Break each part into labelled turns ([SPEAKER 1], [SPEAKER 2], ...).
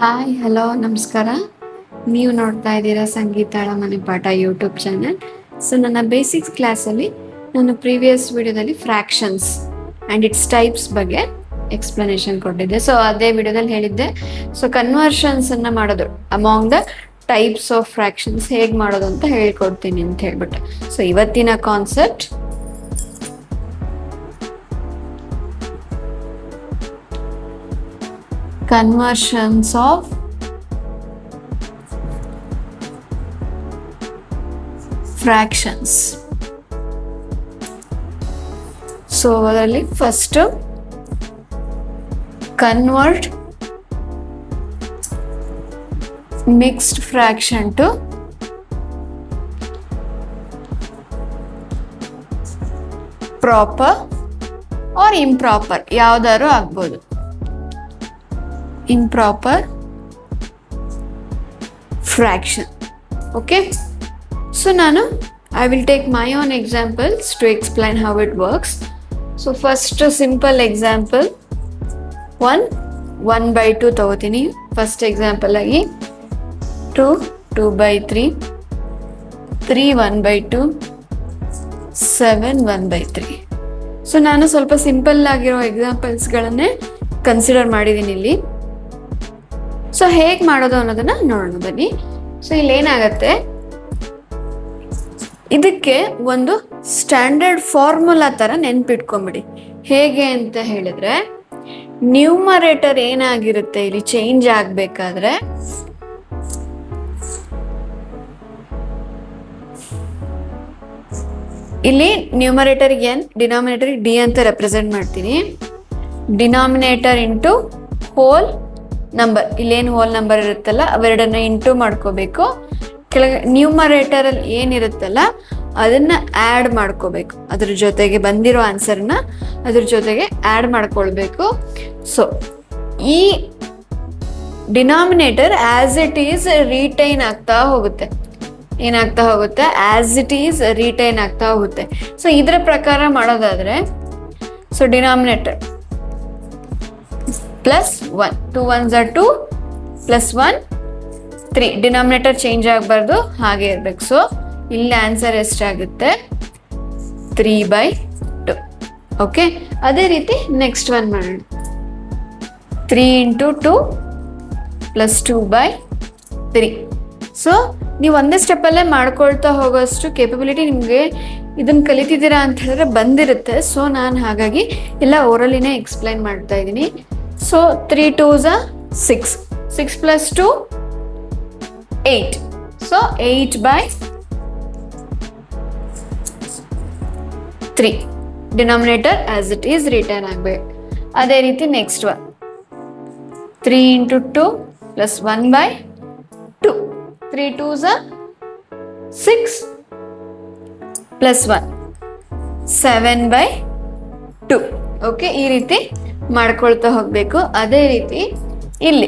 [SPEAKER 1] Hi hello ನಮಸ್ಕಾರ. ನೀವು ನೋಡ್ತಾ ಇದ್ದೀರಾ ಸಂಗೀತಾಳ ಮನೆ ಪಾಠ ಯೂಟ್ಯೂಬ್ ಚಾನೆಲ್. ಸೊ ನನ್ನ ಬೇಸಿಕ್ಸ್ ಕ್ಲಾಸಲ್ಲಿ ನಾನು ಪ್ರೀವಿಯಸ್ ವಿಡಿಯೋದಲ್ಲಿ ಫ್ರ್ಯಾಕ್ಷನ್ಸ್ ಆ್ಯಂಡ್ ಇಟ್ಸ್ ಟೈಪ್ಸ್ ಬಗ್ಗೆ ಎಕ್ಸ್ಪ್ಲನೇಷನ್ ಕೊಟ್ಟಿದ್ದೆ. ಸೊ ಅದೇ ವಿಡಿಯೋದಲ್ಲಿ ಹೇಳಿದ್ದೆ ಸೊ ಕನ್ವರ್ಷನ್ಸನ್ನು ಮಾಡೋದು among the types of fractions ಹೇಗೆ ಮಾಡೋದು ಅಂತ ಹೇಳ್ಕೊಡ್ತೀನಿ ಅಂತ ಹೇಳ್ಬಿಟ್ಟು. ಸೊ ಇವತ್ತಿನ concept conversions of fractions. So ಅದರಲ್ಲಿ first convert mixed fraction to proper or improper ಯಾವ್ದಾದ್ರು ಆಗ್ಬೋದು. Improper fraction. Okay, so I will take my own examples to explain how it works. So first simple example 1/2 ತಗೋತೀನಿ. First example ಆಗಿ 2/3, 3 1/2, 7 1/3. So ನಾನು ಸ್ವಲ್ಪ simple ಆಗಿರೋ ಎಕ್ಸಾಂಪಲ್ಸ್ಗಳನ್ನೇ consider ಮಾಡಿದ್ದೀನಿ ಇಲ್ಲಿ. So ಹೇಗೆ ಮಾಡೋದು ಅನ್ನೋದನ್ನ ನೋಡೋಣ ಬನ್ನಿ. ಸೊ ಇಲ್ಲಿ ಏನಾಗತ್ತೆ, ಇದಕ್ಕೆ ಒಂದು ಸ್ಟ್ಯಾಂಡರ್ಡ್ ಫಾರ್ಮುಲಾ ತರ ನೆನ್ಪಿಟ್ಕೊಂಬಿಡಿ. ಹೇಗೆ ಅಂತ ಹೇಳಿದ್ರೆ, ನ್ಯೂಮರೇಟರ್ ಏನಾಗಿರುತ್ತೆ ಇಲ್ಲಿ ಚೇಂಜ್ ಆಗ್ಬೇಕಾದ್ರೆ ಇಲ್ಲಿ ನ್ಯೂಮರೇಟರ್ ಎನ್, ಡಿನಾಮಿನೇಟರ್ ಡಿ ಅಂತ ರೆಪ್ರೆಸೆಂಟ್ ಮಾಡ್ತೀನಿ. ಡಿನಾಮಿನೇಟರ್ ಇಂಟು ಹೋಲ್ ನಂಬರ್, ಇಲ್ಲೇನು ಹೋಲ್ ನಂಬರ್ ಇರುತ್ತಲ್ಲ ಅವೆರಡನ್ನ ಇಂಟು ಮಾಡ್ಕೋಬೇಕು. ಕೆಳಗೆ ನ್ಯೂಮರೇಟರ್ ಅಲ್ಲಿ ಏನಿರುತ್ತಲ್ಲ ಅದನ್ನ ಆ್ಯಡ್ ಮಾಡ್ಕೋಬೇಕು. ಅದ್ರ ಜೊತೆಗೆ ಬಂದಿರೋ ಆನ್ಸರ್ನ ಅದ್ರ ಜೊತೆಗೆ ಆ್ಯಡ್ ಮಾಡ್ಕೊಳ್ಬೇಕು. ಸೊ ಈ denominator as it is retain ಆಗ್ತಾ ಹೋಗುತ್ತೆ. ಏನಾಗ್ತಾ ಹೋಗುತ್ತೆ? ಆಸ್ ಇಟ್ ಈಸ್ ರಿಟೈನ್ ಆಗ್ತಾ ಹೋಗುತ್ತೆ. ಸೊ ಇದರ ಪ್ರಕಾರ ಮಾಡೋದಾದ್ರೆ, so denominator plus 1, 2 1s are 2 plus 1 3. Denominator change ಆಗಬಾರ್ದು, ಹಾಗೆ ಇರ್ಬೇಕು. ಸೊ ಇಲ್ಲಿ ಆನ್ಸರ್ ಎಷ್ಟಾಗುತ್ತೆ? 3/2. ಓಕೆ, ಅದೇ ರೀತಿ ನೆಕ್ಸ್ಟ್ ಒನ್ ಮಾಡೋಣ. 3 × 2 ಪ್ಲಸ್ 2/3. ಸೊ ನೀವು ಒಂದೇ ಸ್ಟೆಪ್ಪಲ್ಲೇ ಮಾಡ್ಕೊಳ್ತಾ ಹೋಗೋಷ್ಟು ಕೇಪಬಿಲಿಟಿ ನಿಮಗೆ ಇದನ್ನು ಕಲಿತಿದ್ದೀರಾ ಅಂತ ಹೇಳಿದ್ರೆ ಬಂದಿರುತ್ತೆ. ಸೊ ನಾನು ಹಾಗಾಗಿ ಎಲ್ಲ ಓರಲಿನೇ ಎಕ್ಸ್ಪ್ಲೈನ್ ಮಾಡ್ತಾ ಇದ್ದೀನಿ. So 3 2s are 6, 6 plus 2 8. So 8/3. Denominator as it is return ಆಗಬೇಕು. ಅದೇ ರೀತಿ next one 3 × 2 plus 1/2. 3 2s are 6 plus 1 7/2. Okay, ಈ ರೀತಿ ಮಾಡ್ಕೊಳ್ತಾ ಹೋಗ್ಬೇಕು. ಅದೇ ರೀತಿ ಇಲ್ಲಿ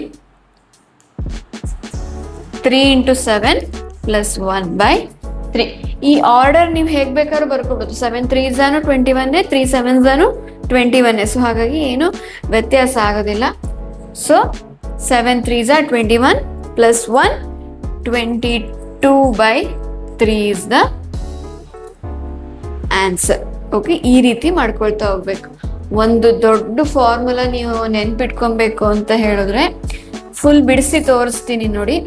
[SPEAKER 1] 3 × 7 ಪ್ಲಸ್ 1/3. ಈ ಆರ್ಡರ್ ನೀವು ಹೇಗೆ ಬೇಕಾದ್ರೂ ಬರ್ಕೊಬೋದು. 7 3s are 21, 3 7s are 21. So ಹಾಗಾಗಿ ಏನು ವ್ಯತ್ಯಾಸ ಆಗೋದಿಲ್ಲ. So 7 3s are 21 plus 1 22/3 is the answer. Okay, ಈ ರೀತಿ ಮಾಡ್ಕೊಳ್ತಾ ಹೋಗ್ಬೇಕು. ಒಂದು ದೊಡ್ಡ ಫಾರ್ಮುಲಾ ನೀವು ನೆನ್ಪಿಟ್ಕೊಬೇಕು ಅಂತ ಹೇಳಿದ್ರೆ ಫುಲ್ ಬಿಡಿಸಿ ತೋರಿಸ್ತೀನಿ ನೋಡಿ.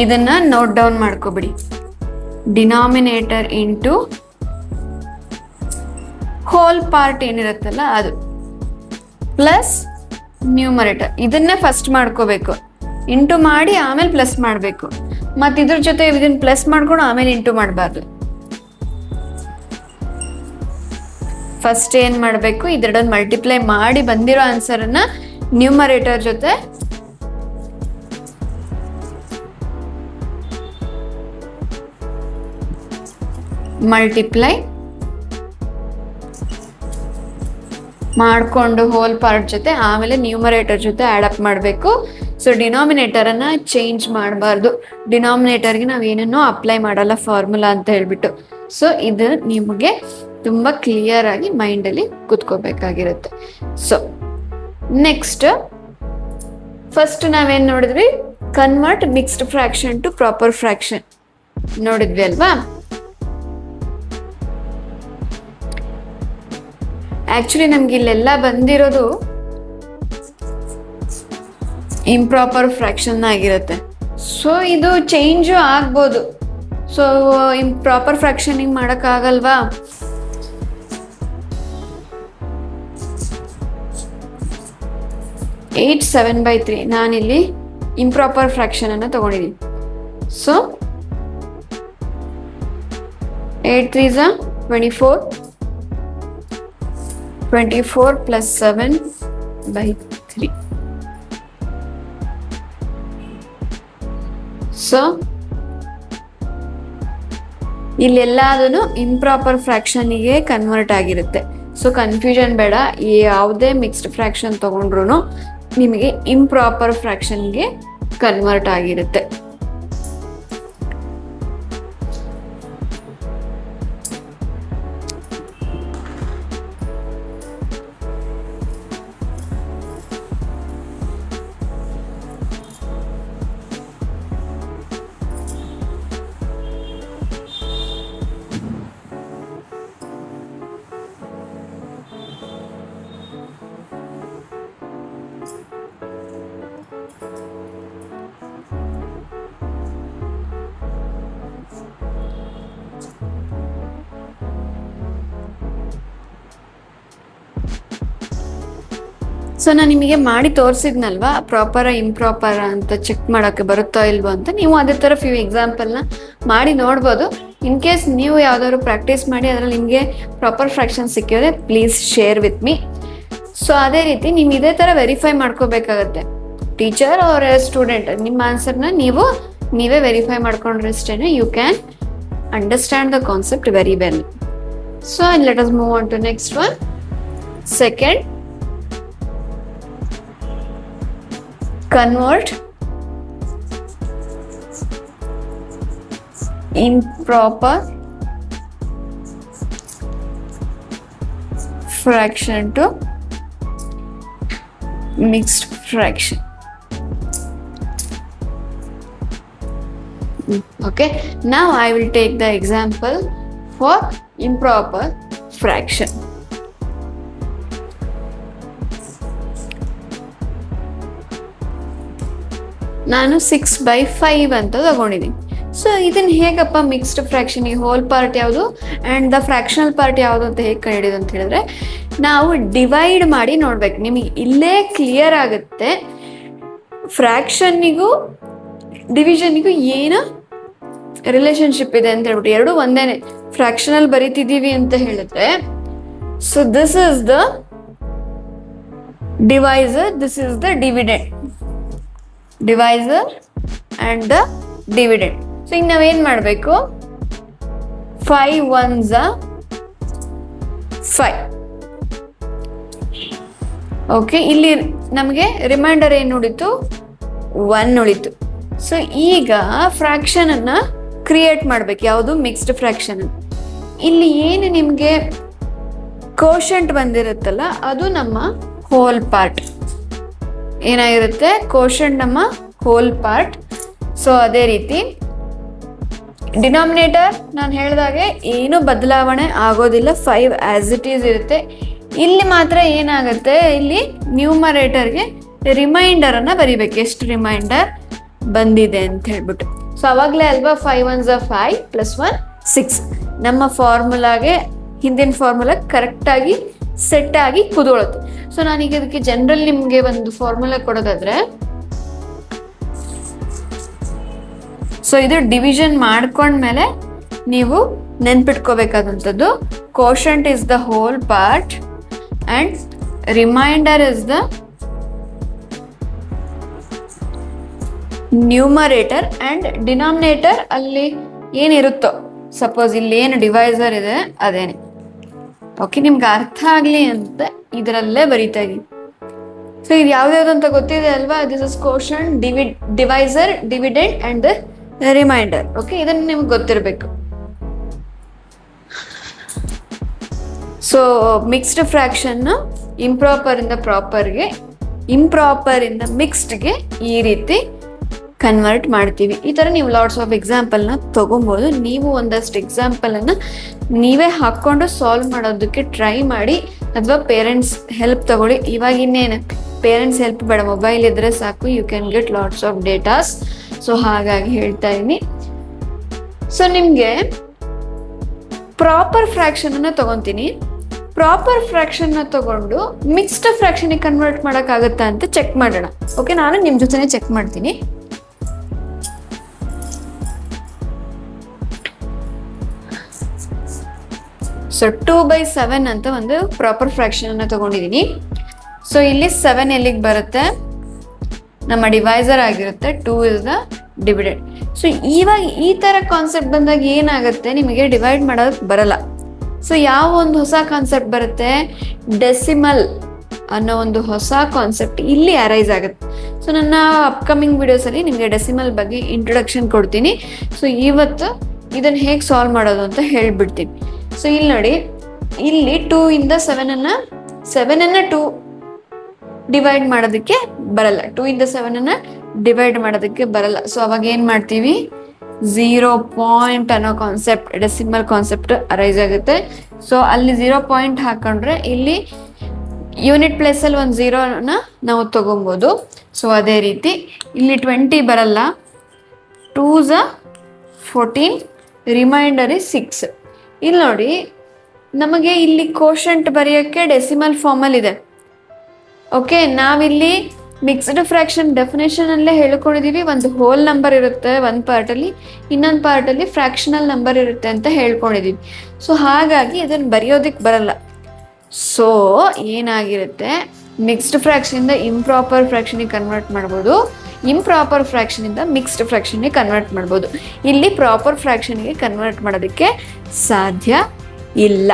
[SPEAKER 1] ಇದನ್ನ ನೋಟ್ ಡೌನ್ ಮಾಡ್ಕೊಬಿಡಿ. ಡಿನಾಮಿನೇಟರ್ ಇಂಟು ಹೋಲ್ ಪಾರ್ಟ್ ಏನಿರುತ್ತಲ್ಲ ಅದು ಪ್ಲಸ್ ನ್ಯೂಮರೇಟರ್, ಇದನ್ನೇ ಫಸ್ಟ್ ಮಾಡ್ಕೋಬೇಕು. ಇಂಟು ಮಾಡಿ ಆಮೇಲೆ ಪ್ಲಸ್ ಮಾಡಬೇಕು. ಮತ್ತು ಇದ್ರ ಜೊತೆ ಇದನ್ನ ಪ್ಲಸ್ ಮಾಡ್ಕೊಂಡು ಆಮೇಲೆ ಇಂಟು ಮಾಡಬಾರ್ದು. ಫಸ್ಟ್ ಏನ್ ಮಾಡಬೇಕು, ಇದೆರಡನ್ನು ಮಲ್ಟಿಪ್ಲೈ ಮಾಡಿ ಬಂದಿರೋ ಆನ್ಸರನ್ನ ನ್ಯೂಮರೇಟರ್ ಜೊತೆ ಮಲ್ಟಿಪ್ಲೈ ಮಾಡಿಕೊಂಡು ಹೋಲ್ ಪಾರ್ಟ್ ಜೊತೆ ಆಮೇಲೆ ನ್ಯೂಮರೇಟರ್ ಜೊತೆ ಆ್ಯಡ್ ಅಪ್ ಮಾಡಬೇಕು. ಸೊ ಡಿನಾಮಿನೇಟರನ್ನು ಚೇಂಜ್ ಮಾಡಬಾರ್ದು. ಡಿನಾಮಿನೇಟರ್ಗೆ ನಾವು ಏನನ್ನೂ ಅಪ್ಲೈ ಮಾಡಲ್ಲ ಫಾರ್ಮುಲಾ ಅಂತ ಹೇಳ್ಬಿಟ್ಟು. ಸೊ ಇದು ನಿಮಗೆ ತುಂಬ ಕ್ಲಿಯರ್ ಆಗಿ ಮೈಂಡಲ್ಲಿ ಕೂತ್ಕೋಬೇಕಾಗಿರುತ್ತೆ. ಸೊ ನೆಕ್ಸ್ಟ್ ಫಸ್ಟ್ ನಾವೇನ್ ನೋಡಿದ್ವಿ, convert mixed fraction to proper fraction ನೋಡಿದ್ವಿ ಅಲ್ವಾ. ಆಕ್ಚುಲಿ ನಮ್ಗೆ ಇಲ್ಲೆಲ್ಲ ಬಂದಿರೋದು ಇಂಪ್ರಾಪರ್ ಫ್ರಾಕ್ಷನ್ ಆಗಿರುತ್ತೆ. ಸೊ ಇದು ಚೇಂಜು ಆಗ್ಬೋದು. ಸೊ ಇಂಪ್ರಾಪರ್ ಫ್ರಾಕ್ಷನಿಂಗ್ ಮಾಡೋಕ್ಕಾಗಲ್ವಾ? ಏಟ್ 7/3 ನಾನಿಲ್ಲಿ ಇಂಪ್ರಾಪರ್ ಫ್ರಾಕ್ಷನ್ ಅನ್ನು ತಗೊಂಡಿದ್ದೀನಿ. So 8 3s 24, 24 + 7/3. ಸೊ ಇಲ್ಲೆಲ್ಲದೂ ಇಂಪ್ರಾಪರ್ ಫ್ರಾಕ್ಷನ್ಗೆ ಕನ್ವರ್ಟ್ ಆಗಿರುತ್ತೆ. ಸೊ ಕನ್ಫ್ಯೂಷನ್ ಬೇಡ, ಯಾವುದೇ ಮಿಕ್ಸ್ಡ್ ಫ್ರಾಕ್ಷನ್ ತಗೊಂಡ್ರು ನಿಮಗೆ ಇಂಪ್ರಾಪರ್ ಫ್ರಾಕ್ಷನ್ಗೆ ಕನ್ವರ್ಟ್ ಆಗಿರುತ್ತೆ. ಸೊ ನಾನು ನಿಮಗೆ ಮಾಡಿ ತೋರಿಸಿದ್ನಲ್ವಾ, ಪ್ರಾಪರ್ ಇಂಪ್ರಾಪರ್ ಅಂತ ಚೆಕ್ ಮಾಡೋಕ್ಕೆ ಬರುತ್ತೋ ಇಲ್ವೋ ಅಂತ. ನೀವು ಅದೇ ಥರ ಫ್ಯೂ ಎಕ್ಸಾಂಪಲ್ನ ಮಾಡಿ ನೋಡ್ಬೋದು. ಇನ್ ಕೇಸ್ ನೀವು ಯಾವ್ದಾದ್ರು ಪ್ರಾಕ್ಟೀಸ್ ಮಾಡಿ ಅದರಲ್ಲಿ ನಿಮಗೆ ಪ್ರಾಪರ್ ಫ್ರಾಕ್ಷನ್ ಸಿಕ್ಕಿದ್ರೆ please share with me. So ಅದೇ ರೀತಿ ನೀವು ಇದೇ ಥರ ವೆರಿಫೈ ಮಾಡ್ಕೋಬೇಕಾಗತ್ತೆ. ಟೀಚರ್ ಅವರ ಸ್ಟೂಡೆಂಟ್ ನಿಮ್ಮ ಆನ್ಸರ್ನ ನೀವೇ ವೆರಿಫೈ ಮಾಡ್ಕೊಂಡ್ರಷ್ಟೇ you can understand the concept very well. So let us move on to next one. Second, convert improper fraction to mixed fraction. Okay, now I will take the example for improper fraction. ನಾನು 6/5 ಅಂತ ತಗೊಂಡಿದ್ದೀನಿ. So ಇದನ್ನ ಹೇಗಪ್ಪ mixed fraction, ಈ hole part ಯಾವುದು and the fractional part ಯಾವುದು ಅಂತ ಹೇಗೆ ಕಂಡಿಡಿಯೋದು ಅಂತ ಹೇಳಿದ್ರೆ, ನಾವು ಡಿವೈಡ್ ಮಾಡಿ ನೋಡ್ಬೇಕು. ನಿಮಗೆ ಇಲ್ಲೇ ಕ್ಲಿಯರ್ ಆಗುತ್ತೆ ಫ್ರಾಕ್ಷನ್ನಿಗೂ ಡಿವಿಷನ್ನಿಗೂ ಏನು ರಿಲೇಶನ್ಶಿಪ್ ಇದೆ ಅಂತ ಹೇಳ್ಬಿಟ್ಟು. ಎರಡು ಒಂದೇನೆ. ಫ್ರಾಕ್ಷನಲ್ ಬರೀತಿದ್ದೀವಿ ಅಂತ ಹೇಳಿದ್ರೆ, so this is the divisor, this is the dividend. Divisor and the dividend. So ಈಗ ನಾವೇನು ಮಾಡಬೇಕು, 5 1s 5. ಓಕೆ, ಇಲ್ಲಿ ನಮಗೆ ರಿಮೈಂಡರ್ ಏನು ಉಳಿತು, 1 ಉಳಿತು. ಸೊ ಈಗ ಫ್ರಾಕ್ಷನ್ ಅನ್ನ ಕ್ರಿಯೇಟ್ ಮಾಡ್ಬೇಕು. ಯಾವುದು? Mixed fraction. ಇಲ್ಲಿ ಏನು ನಿಮಗೆ ಕೋಶಂಟ್ ಬಂದಿರುತ್ತಲ್ಲ ಅದು ನಮ್ಮ ಹೋಲ್ ಪಾರ್ಟ್ ಏನಾಗಿರುತ್ತೆ, ಕೋಶಂಟ್ ನಮ್ಮ ಹೋಲ್ ಪಾರ್ಟ್. ಸೊ ಅದೇ ರೀತಿ ಡಿನಾಮಿನೇಟರ್ ನಾನು ಹೇಳಿದಾಗೆ ಏನು ಬದಲಾವಣೆ ಆಗೋದಿಲ್ಲ, 5 ಆಸ್ ಇಟ್ ಈಸ್ ಇರುತ್ತೆ. ಇಲ್ಲಿ ಮಾತ್ರ ಏನಾಗುತ್ತೆ, ಇಲ್ಲಿ ನ್ಯೂಮರೇಟರ್ಗೆ ರಿಮೈಂಡರ್ ಅನ್ನ ಬರಿಬೇಕು, ಎಷ್ಟು ರಿಮೈಂಡರ್ ಬಂದಿದೆ ಅಂತ ಹೇಳ್ಬಿಟ್ಟು. ಸೊ ಅವಾಗಲೇ ಅಲ್ವಾ 5 1s 5 + 1 6 ನಮ್ಮ ಫಾರ್ಮುಲಾಗೆ, ಹಿಂದಿನ ಫಾರ್ಮುಲಾ ಕರೆಕ್ಟಾಗಿ ಸೆಟ್ ಆಗಿ ಕುದೊಳುತ್ತೆ. ಸೊ ನಾನೀಗ ಇದಕ್ಕೆ ಜನರಲ್ ನಿಮಗೆ ಒಂದು ಫಾರ್ಮುಲಾ ಕೊಡೋದಾದ್ರೆ, ಸೊ ಇದು ಡಿವಿಷನ್ ಮಾಡ್ಕೊಂಡ್ಮೇಲೆ ನೀವು ನೆನ್ಪಿಟ್ಕೋಬೇಕಾದಂಥದ್ದು, quotient is the whole part and remainder is the numerator and denominator ಅಲ್ಲಿ ಏನಿರುತ್ತೋ, ಸಪೋಸ್ ಇಲ್ಲಿ ಏನು ಡಿವೈಸರ್ ಇದೆ ಅದೇನೆ. ಓಕೆ, ನಿಮ್ಗೆ ಅರ್ಥ ಆಗಲಿ ಅಂತ ಇದರಲ್ಲೇ ಬರೀತಾ ಇದೀನಿ. ಸೊ ಇದು ಯಾವ್ದು ಅಂತ ಗೊತ್ತಿದೆ ಅಲ್ವಾ? This is quotient, divisor, dividend and the reminder. Okay, ಇದನ್ನು ನಿಮ್ಗೆ ಗೊತ್ತಿರಬೇಕು. ಸೊ ಮಿಕ್ಸ್ಡ್ ಫ್ರಾಕ್ಷನ್ ಇಂಪ್ರಾಪರ್ ಇಂದ ಪ್ರಾಪರ್ಗೆ ಇಂಪ್ರಾಪರ್ ಇಂದ ಮಿಕ್ಸ್ಡ್ಗೆ ಈ ರೀತಿ ಕನ್ವರ್ಟ್ ಮಾಡ್ತೀವಿ. ಈ ಥರ ನೀವು ಲಾಟ್ಸ್ ಆಫ್ ಎಕ್ಸಾಂಪಲ್ನ ತೊಗೊಬೋದು. ನೀವು ಒಂದಷ್ಟು ಎಕ್ಸಾಂಪಲನ್ನು ನೀವೇ ಹಾಕ್ಕೊಂಡು ಸಾಲ್ವ್ ಮಾಡೋದಕ್ಕೆ ಟ್ರೈ ಮಾಡಿ, ಅಥವಾ ಪೇರೆಂಟ್ಸ್ ಹೆಲ್ಪ್ ತಗೊಳ್ಳಿ. ಇವಾಗ ಇನ್ನೇನು ಪೇರೆಂಟ್ಸ್ ಹೆಲ್ಪ್ ಬೇಡ, ಮೊಬೈಲ್ ಇದ್ರೆ ಸಾಕು, you can get lots of datas. So ಹಾಗಾಗಿ ಹೇಳ್ತಾ ಇದ್ದೀನಿ. ಸೊ ನಿಮಗೆ ಪ್ರಾಪರ್ ಫ್ರ್ಯಾಕ್ಷನನ್ನು ತೊಗೊತೀನಿ. ಪ್ರಾಪರ್ ಫ್ರ್ಯಾಕ್ಷನ್ನ ತಗೊಂಡು ಮಿಕ್ಸ್ಡ್ ಫ್ರ್ಯಾಕ್ಷನಿಗೆ ಕನ್ವರ್ಟ್ ಮಾಡೋಕ್ಕಾಗತ್ತಾ ಅಂತ ಚೆಕ್ ಮಾಡೋಣ. ಓಕೆ, ನಾನು ನಿಮ್ಮ ಜೊತೆನೇ ಚೆಕ್ ಮಾಡ್ತೀನಿ. ಸೊ 2/7 ಅಂತ ಒಂದು ಪ್ರಾಪರ್ ಫ್ರ್ಯಾಕ್ಷನನ್ನು ತಗೊಂಡಿದ್ದೀನಿ. ಸೊ ಇಲ್ಲಿ 7 ಎಲ್ಲಿಗೆ ಬರುತ್ತೆ, ನಮ್ಮ ಡಿವೈಸರ್ ಆಗಿರುತ್ತೆ. 2 ಇಸ್ ದ ಡಿವಿಡೆಡ್. ಸೊ ಇವಾಗ ಈ ಥರ ಕಾನ್ಸೆಪ್ಟ್ ಬಂದಾಗ ಏನಾಗುತ್ತೆ, ನಿಮಗೆ ಡಿವೈಡ್ ಮಾಡೋದಕ್ಕೆ ಬರಲ್ಲ. ಸೊ ಯಾವ ಒಂದು ಹೊಸ ಕಾನ್ಸೆಪ್ಟ್ ಬರುತ್ತೆ, ಡೆಸಿಮಲ್ ಅನ್ನೋ ಒಂದು ಹೊಸ ಕಾನ್ಸೆಪ್ಟ್ ಇಲ್ಲಿ ಅರೈಸ್ ಆಗುತ್ತೆ. ಸೊ ನನ್ನ ಅಪ್ಕಮಿಂಗ್ ವಿಡಿಯೋಸಲ್ಲಿ ನಿಮಗೆ ಡೆಸಿಮಲ್ ಬಗ್ಗೆ ಇಂಟ್ರೊಡಕ್ಷನ್ ಕೊಡ್ತೀನಿ. ಸೊ ಇವತ್ತು ಇದನ್ನು ಹೇಗೆ ಸಾಲ್ವ್ ಮಾಡೋದು ಅಂತ ಹೇಳ್ಬಿಡ್ತೀನಿ. ಸೊ ಇಲ್ಲಿ ನೋಡಿ, ಇಲ್ಲಿ 2 ಇಂದ 7ಅನ್ನು 2 ಡಿವೈಡ್ ಮಾಡೋದಕ್ಕೆ ಬರಲ್ಲ. 2 ಇಂದ 7ಅನ್ನು ಡಿವೈಡ್ ಮಾಡೋದಕ್ಕೆ ಬರಲ್ಲ. ಸೊ ಅವಾಗ ಏನು ಮಾಡ್ತೀವಿ, 0 ಪಾಯಿಂಟ್ ಅನ್ನೋ ಕಾನ್ಸೆಪ್ಟ್, ಡೆಸಿಮಲ್ ಕಾನ್ಸೆಪ್ಟ್ ಅರೈಸ್ ಆಗುತ್ತೆ. ಸೊ ಅಲ್ಲಿ 0 ಪಾಯಿಂಟ್ ಹಾಕೊಂಡ್ರೆ ಇಲ್ಲಿ ಯೂನಿಟ್ ಪ್ಲೇಸಲ್ಲಿ ಒಂದು 0ನ ನಾವು ತಗೊಬೋದು. ಸೊ ಅದೇ ರೀತಿ ಇಲ್ಲಿ 20 ಬರಲ್ಲ, 2s 14, ರಿಮೈಂಡರ್ 6. ಇಲ್ಲಿ ನೋಡಿ, ನಮಗೆ ಇಲ್ಲಿ ಕೋಶಂಟ್ ಬರೆಯೋಕ್ಕೆ ಡೆಸಿಮಲ್ ಫಾರ್ಮಲ್ಲಿ ಇದೆ. ಓಕೆ, ನಾವಿಲ್ಲಿ ಮಿಕ್ಸ್ಡ್ ಫ್ರ್ಯಾಕ್ಷನ್ ಡೆಫಿನೇಷನಲ್ಲೇ ಹೇಳ್ಕೊಂಡಿದ್ದೀವಿ. ಒಂದು ಹೋಲ್ ನಂಬರ್ ಇರುತ್ತೆ ಒಂದು ಪಾರ್ಟಲ್ಲಿ, ಇನ್ನೊಂದು ಪಾರ್ಟಲ್ಲಿ ಫ್ರ್ಯಾಕ್ಷನಲ್ ನಂಬರ್ ಇರುತ್ತೆ ಅಂತ ಹೇಳ್ಕೊಂಡಿದ್ದೀವಿ. ಸೊ ಹಾಗಾಗಿ ಇದನ್ನು ಬರೆಯೋದಕ್ಕೆ ಬರಲ್ಲ. ಸೊ ಏನಾಗಿರುತ್ತೆ, ಮಿಕ್ಸ್ಡ್ ಫ್ರ್ಯಾಕ್ಷನಿಂದ ಇಂಪ್ರಾಪರ್ ಫ್ರ್ಯಾಕ್ಷನಿಗೆ ಕನ್ವರ್ಟ್ ಮಾಡ್ಬೋದು, ಇಂಪ್ರಾಪರ್ ಫ್ರ್ಯಾಕ್ಷನಿಂದ ಮಿಕ್ಸ್ಡ್ ಫ್ರ್ಯಾಕ್ಷನ್ಗೆ ಕನ್ವರ್ಟ್ ಮಾಡ್ಬೋದು. ಇಲ್ಲಿ ಪ್ರಾಪರ್ ಫ್ರ್ಯಾಕ್ಷನ್ಗೆ ಕನ್ವರ್ಟ್ ಮಾಡೋದಕ್ಕೆ ಸಾಧ್ಯ ಇಲ್ಲ.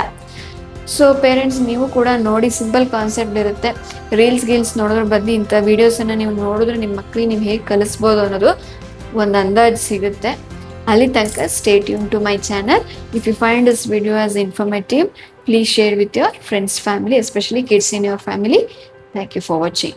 [SPEAKER 1] ಸೊ ಪೇರೆಂಟ್ಸ್, ನೀವು ಕೂಡ ನೋಡಿ, ಸಿಂಪಲ್ ಕಾನ್ಸೆಪ್ಟ್ ಇರುತ್ತೆ. ರೀಲ್ಸ್ ನೋಡೋದ್ರ ಬದಲು ಇಂಥ ವೀಡಿಯೋಸನ್ನು ನೀವು ನೋಡಿದ್ರೆ ನಿಮ್ಮ ಮಕ್ಕಳಿಗೆ ನೀವು ಹೇಗೆ ಕಲಿಸ್ಬೋದು ಅನ್ನೋದು ಒಂದು ಅಂದಾಜು ಸಿಗುತ್ತೆ. ಅಲ್ಲಿ ತನಕ stay tune to my channel. If you find this video as informative, please share with your friends, family, especially kids in your family. Thank you for watching.